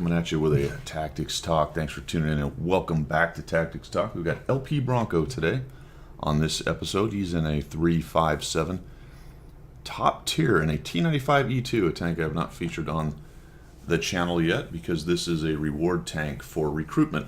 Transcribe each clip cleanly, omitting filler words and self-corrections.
coming at you with a Tactics Talk. Thanks for tuning in and welcome back to Tactics Talk. We've got LpBronco today on this episode. He's in a 357 top tier in a T95E2, a tank I have not featured on the channel yet because this is a reward tank for recruitment.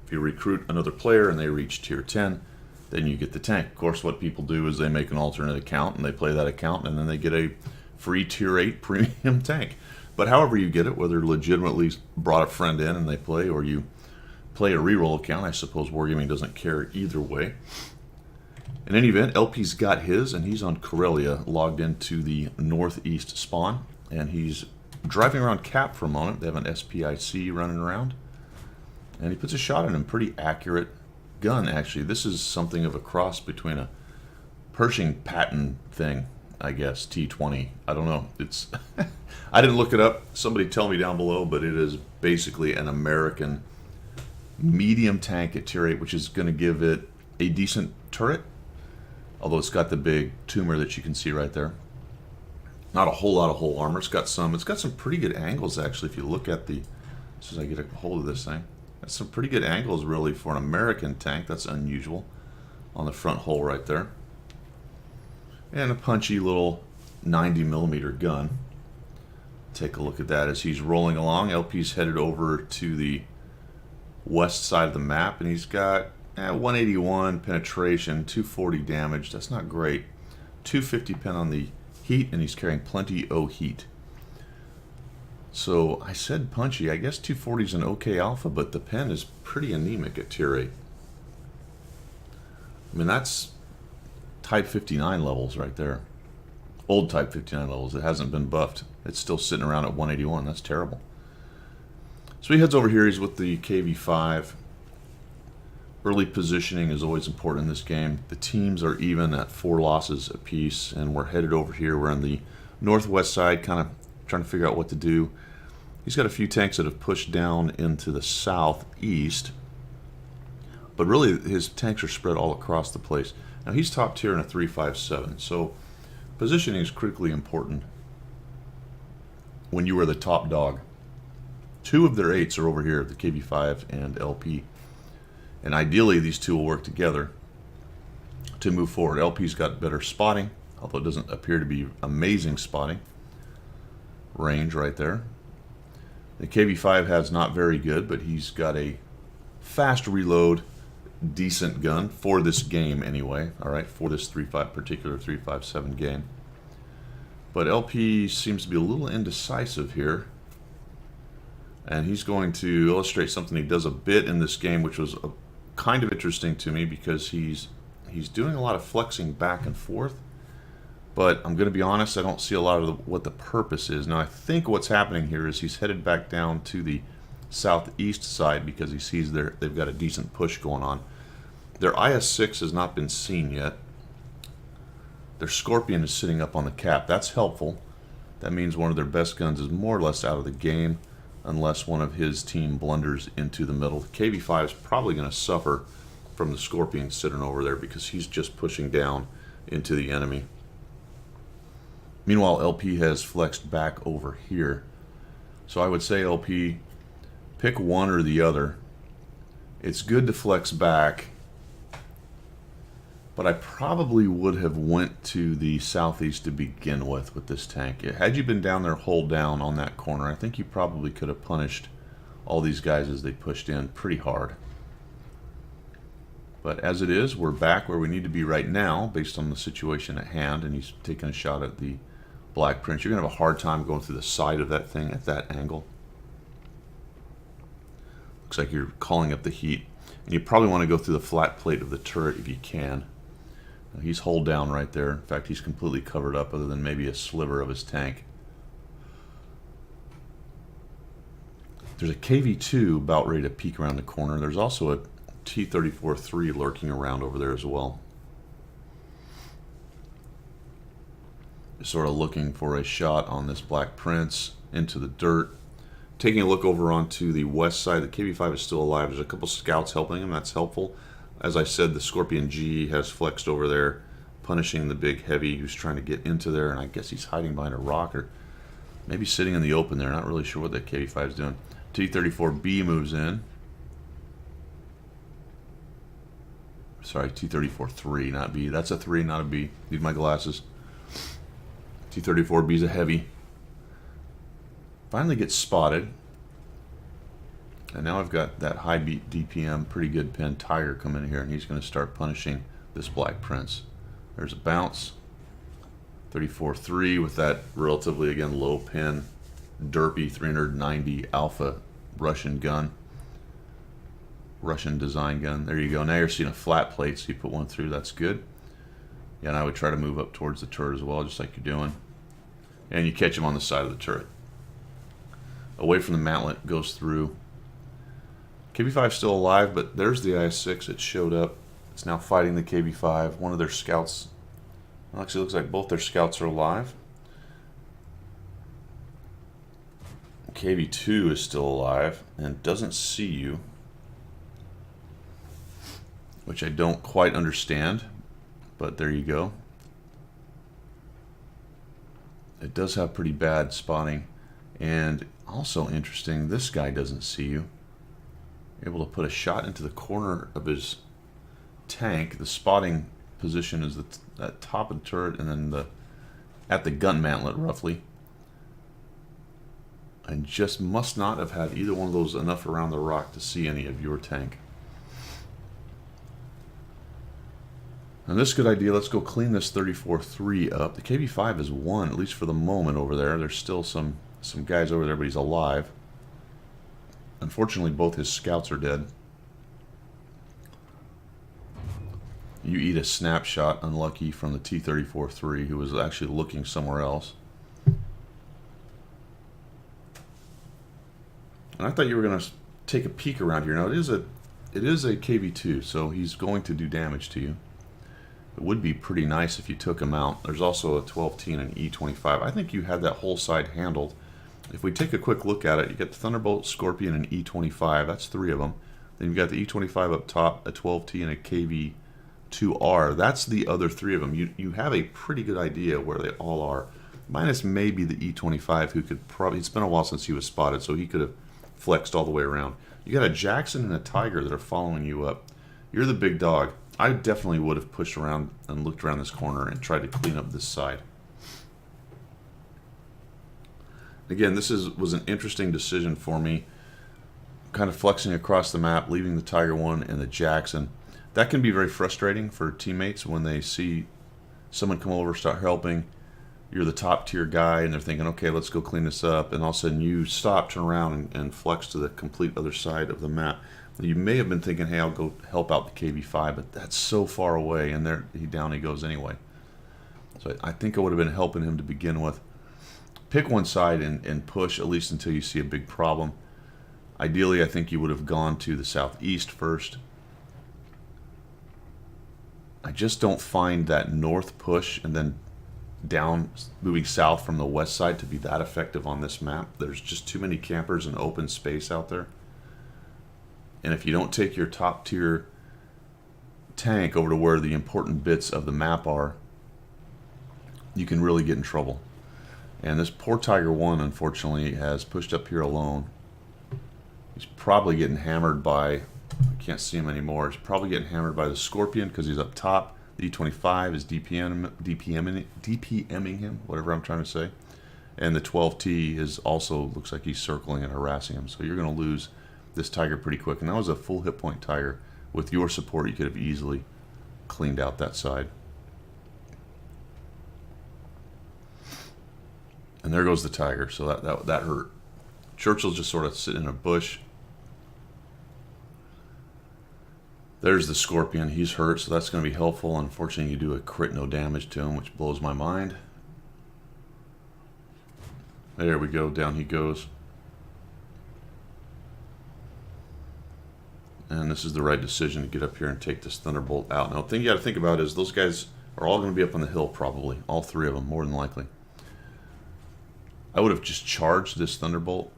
If you recruit another player and they reach tier 10, then you get the tank. Of course, what people do is they make an alternate account and they play that account and then they get a free tier 8 premium tank. But however you get it, whether legitimately brought a friend in and they play, or you play a reroll account, I suppose Wargaming doesn't care either way. In any event, LP's got his, and he's on Corellia, logged into the northeast spawn, and he's driving around Cap for a moment. They have an SPIC running around, and he puts a shot in him. Pretty accurate gun, actually. This is something of a cross between a Pershing Patton thing, I guess, T20. I don't know. It's I didn't look it up. Somebody tell me down below, but it is basically an American medium tank at tier 8, which is going to give it a decent turret, although it's got the big tumor that you can see right there. Not a whole lot of hull armor. It's got some pretty good angles, actually, if you look at the, as soon as I get a hold of this thing. That's some pretty good angles, really, for an American tank. That's unusual on the front hull right there. And a punchy little 90mm gun. Take a look at that as he's rolling along. LP's headed over to the west side of the map, and he's got 181 penetration, 240 damage. That's not great. 250 pen on the heat, and he's carrying plenty O heat. So I said punchy. I guess 240 is an okay alpha, but the pen is pretty anemic at tier 8. I mean, that's Type 59 levels right there. Old Type 59 levels. It hasn't been buffed. It's still sitting around at 181. That's terrible. So he heads over here. He's with the KV5. Early positioning is always important in this game. The teams are even at 4 losses apiece, and we're headed over here. We're on the northwest side, kind of trying to figure out what to do. He's got a few tanks that have pushed down into the southeast, but really his tanks are spread all across the place. Now he's top tier in a 357, so positioning is critically important when you are the top dog. 2 of their 8s are over here, the KV5 and LP. And ideally these two will work together to move forward. LP's got better spotting, although it doesn't appear to be amazing spotting. Range right there. The KV5 has not very good, but he's got a fast reload, decent gun for this game anyway. All right, for this particular 357 game. But LP seems to be a little indecisive here, and he's going to illustrate something he does a bit in this game, which was kind of interesting to me because he's doing a lot of flexing back and forth. But I'm going to be honest, I don't see a lot of what the purpose is. Now I think what's happening here is he's headed back down to the southeast side because he sees they've got a decent push going on. Their IS-6 has not been seen yet. Their Scorpion is sitting up on the cap. That's helpful. That means one of their best guns is more or less out of the game unless one of his team blunders into the middle. The KV-5 is probably going to suffer from the Scorpion sitting over there because he's just pushing down into the enemy. Meanwhile, LP has flexed back over here. So I would say LP, pick one or the other. It's good to flex back, but I probably would have went to the southeast to begin with this tank. Had you been down there, hold down on that corner, I think you probably could have punished all these guys as they pushed in pretty hard. But as it is, we're back where we need to be right now based on the situation at hand, and he's taking a shot at the Black Prince. You're going to have a hard time going through the side of that thing at that angle. Looks like you're calling up the heat, and you probably want to go through the flat plate of the turret if you can. Now, he's hull down right there. In fact, he's completely covered up other than maybe a sliver of his tank. There's a KV-2 about ready to peek around the corner. There's also a T94E2 lurking around over there as well. Sort of looking for a shot on this Black Prince into the dirt. Taking a look over onto the west side, the KV-5 is still alive. There's a couple scouts helping him. That's helpful. As I said, the Scorpion G has flexed over there, punishing the big heavy who's trying to get into there, and I guess he's hiding behind a rock or maybe sitting in the open there. Not really sure what that KV-5 is doing. T-34B moves in. Sorry, T-34-3, not B. That's a 3, not a B. Need my glasses. T-34B is a heavy. Finally gets spotted. And now I've got that high beat DPM, pretty good pin Tiger come in here, and he's going to start punishing this Black Prince. There's a bounce. 34-3 with that relatively, again, low pin, derpy 390 Alpha Russian gun. Russian design gun. There you go. Now you're seeing a flat plate, so you put one through. That's good. Yeah, and I would try to move up towards the turret as well, just like you're doing. And you catch him on the side of the turret. Away from the mantlet, goes through. KB5 still alive, but there's the IS-6. It showed up. It's now fighting the KB5. One of their scouts. Well, actually, it looks like both their scouts are alive. KB2 is still alive and doesn't see you, which I don't quite understand, but there you go. It does have pretty bad spotting, and also interesting, this guy doesn't see you. Able to put a shot into the corner of his tank. The spotting position is at top of the turret, and then at the gun mantlet roughly. And just must not have had either one of those enough around the rock to see any of your tank. And this is a good idea. Let's go clean this 34-3 up. The KB5 is 1, at least for the moment over there. There's still some guys over there, but he's alive. Unfortunately, both his scouts are dead. You eat a snapshot, unlucky, from the T-34-3, who was actually looking somewhere else. And I thought you were going to take a peek around here. Now, it is a KB2, so he's going to do damage to you. It would be pretty nice if you took him out. There's also a 12T and an E25. I think you had that whole side handled. If we take a quick look at it, you get the Thunderbolt, Scorpion, and E25. That's 3 of them. Then you've got the E25 up top, a 12T, and a KV2R. That's the other 3 of them. You have a pretty good idea where they all are. Minus maybe the E25, who could probably... It's been a while since he was spotted, so he could have flexed all the way around. You got a Jackson and a Tiger that are following you up. You're the big dog. I definitely would have pushed around and looked around this corner and tried to clean up this side. Again, this was an interesting decision for me. Kind of flexing across the map, leaving the Tiger 1 and the Jackson. That can be very frustrating for teammates when they see someone come over, start helping. You're the top tier guy, and they're thinking, okay, let's go clean this up. And all of a sudden you stop, turn around, and flex to the complete other side of the map. You may have been thinking, hey, I'll go help out the KB5, but that's so far away, and there down he goes anyway. So I think I would have been helping him to begin with. Pick one side and push, at least until you see a big problem. Ideally, I think you would have gone to the southeast first. I just don't find that north push and then down, moving south from the west side to be that effective on this map. There's just too many campers and open space out there. And if you don't take your top tier tank over to where the important bits of the map are, you can really get in trouble. And this poor Tiger 1, unfortunately, has pushed up here alone. He's probably getting hammered by, I can't see him anymore, he's probably getting hammered by the Scorpion because he's up top. The E25 is DPMing him, whatever I'm trying to say. And the 12T is also, looks like he's circling and harassing him. So you're going to lose this Tiger pretty quick. And that was a full hit point Tiger. With your support, you could have easily cleaned out that side. And there goes the Tiger. So that hurt. Churchill's just sort of sitting in a bush. There's the Scorpion. He's hurt, so that's going to be helpful. Unfortunately, you do a crit no damage to him, which blows my mind. There we go. Down he goes. And this is the right decision to get up here and take this Thunderbolt out. Now, the thing you got to think about is those guys are all going to be up on the hill probably. All 3 of them, more than likely. I would have just charged this Thunderbolt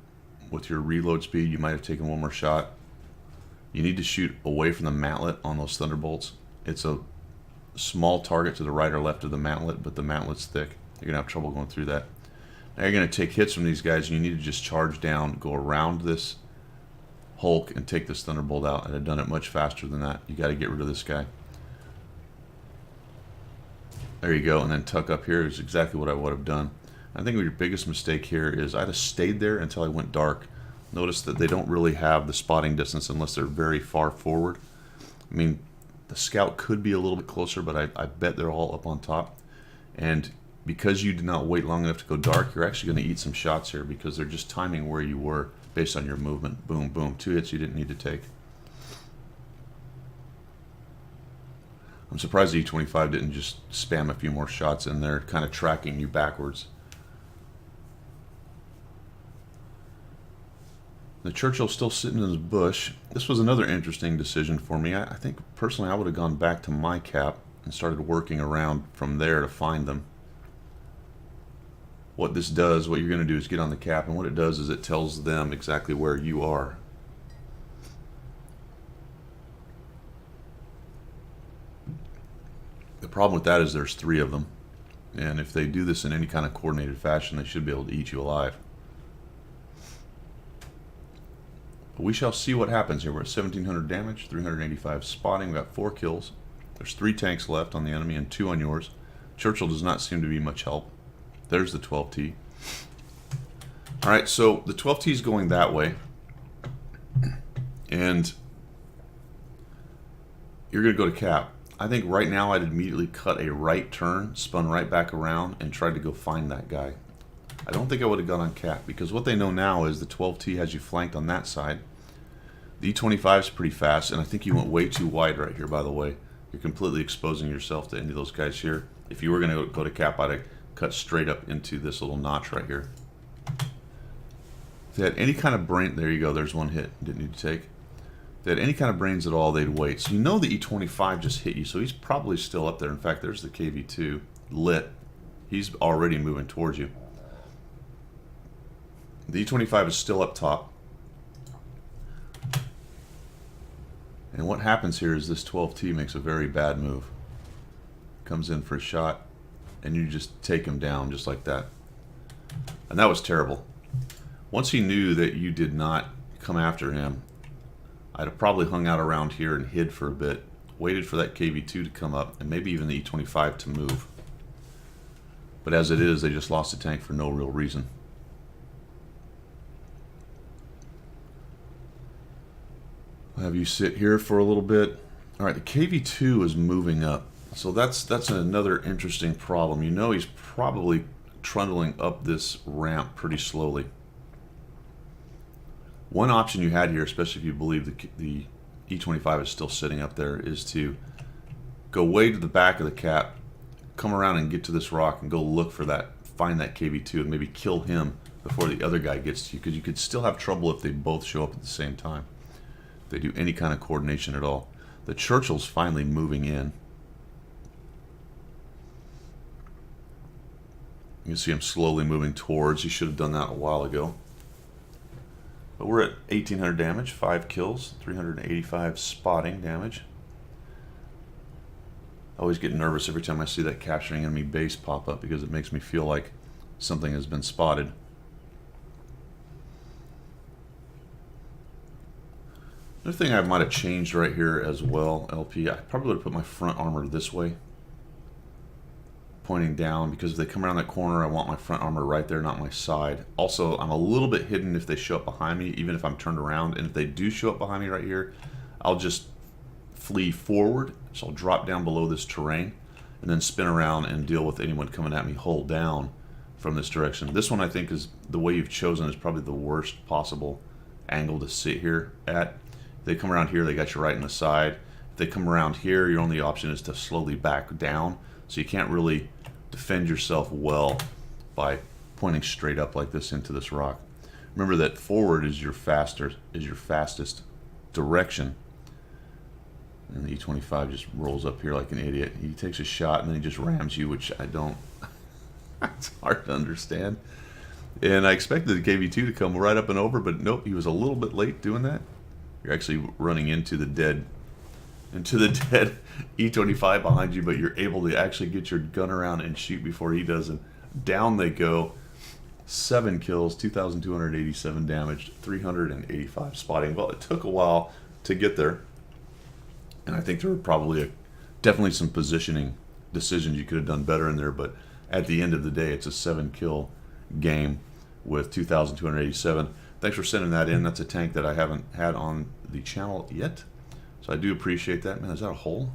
with your reload speed. You might have taken one more shot. You need to shoot away from the mantlet on those Thunderbolts. It's a small target to the right or left of the mantlet, but the mantlet's thick. You're going to have trouble going through that. Now you're going to take hits from these guys, and you need to just charge down, go around this Hulk and take this Thunderbolt out. I'd have done it much faster than that. You got to get rid of this guy. There you go, and then tuck up here is exactly what I would have done. I think your biggest mistake here is I'd have stayed there until I went dark. Notice that they don't really have the spotting distance unless they're very far forward. I mean, the scout could be a little bit closer, but I bet they're all up on top. And because you did not wait long enough to go dark, you're actually going to eat some shots here because they're just timing where you were based on your movement. Boom, boom. 2 hits you didn't need to take. I'm surprised the E25 didn't just spam a few more shots in there, kind of tracking you backwards. The Churchill's still sitting in his bush. This was another interesting decision for me. I think personally I would have gone back to my cap and started working around from there to find them. What this does, what you're going to do is get on the cap, and what it does is it tells them exactly where you are. The problem with that is there's 3 of them, and if they do this in any kind of coordinated fashion, they should be able to eat you alive. But we shall see what happens here. We're at 1700 damage, 385 spotting. We got 4 kills. There's 3 tanks left on the enemy and 2 on yours. Churchill does not seem to be much help. There's the 12T. Alright, so the 12T is going that way. And you're going to go to cap. I think right now I'd immediately cut a right turn, spun right back around, and tried to go find that guy. I don't think I would have gone on cap, because what they know now is the 12T has you flanked on that side. The E25 is pretty fast, and I think you went way too wide right here, by the way. You're completely exposing yourself to any of those guys here. If you were going to go to cap, I'd have cut straight up into this little notch right here. If they had any kind of brain, there you go, there's 1 hit, didn't need to take. If they had any kind of brains at all, they'd wait. So you know the E25 just hit you, so he's probably still up there. In fact, there's the KV2 lit. He's already moving towards you. The E25 is still up top. And what happens here is this 12T makes a very bad move. Comes in for a shot, and you just take him down just like that. And that was terrible. Once he knew that you did not come after him, I'd have probably hung out around here and hid for a bit, waited for that KV2 to come up, and maybe even the E25 to move. But as it is, they just lost a tank for no real reason. I'll have you sit here for a little bit. All right, the KV2 is moving up. So that's another interesting problem. You know he's probably trundling up this ramp pretty slowly. One option you had here, especially if you believe the E25 is still sitting up there, is to go way to the back of the cap, come around and get to this rock and go look for that, find that KV2 and maybe kill him before the other guy gets to you, because you could still have trouble if they both show up at the same time. If they do any kind of coordination at all. The Churchill's finally moving in. You can see him slowly moving towards. He should have done that a while ago. But we're at 1800 damage, 5 kills, 385 spotting damage. I always get nervous every time I see that capturing enemy base pop up because it makes me feel like something has been spotted. Another thing I might have changed right here as well, LP, I probably would have put my front armor this way, pointing down, because if they come around that corner, I want my front armor right there, not my side. Also, I'm a little bit hidden if they show up behind me, even if I'm turned around. And if they do show up behind me right here, I'll just flee forward. So I'll drop down below this terrain and then spin around and deal with anyone coming at me hull down from this direction. This one, I think, is the way you've chosen is probably the worst possible angle to sit here at. If they come around here, they got you right in the side. If they come around here, your only option is to slowly back down. So you can't really defend yourself well by pointing straight up like this into this rock. Remember that forward is your fastest direction. And the E25 just rolls up here like an idiot. He takes a shot and then he just rams you, which I don't. It's hard to understand. And I expected the KV2 to come right up and over, but nope, he was a little bit late doing that. You're actually running into the dead E25 behind you, but you're able to actually get your gun around and shoot before he does, and down they go. 7 kills, 2,287 damage, 385 spotting. Well, it took a while to get there, and I think there were probably definitely some positioning decisions you could have done better in there, but at the end of the day, it's a 7-kill game with 2,287. Thanks for sending that in. That's a tank that I haven't had on the channel yet, so I do appreciate that. Man, is that a hole?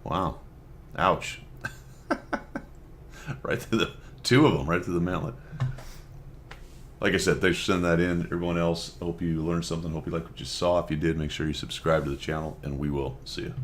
Wow. Ouch. Right through the, 2 of them, right through the mantlet. Like I said, thanks for sending that in. Everyone else, hope you learned something. Hope you liked what you saw. If you did, make sure you subscribe to the channel, and we will see you.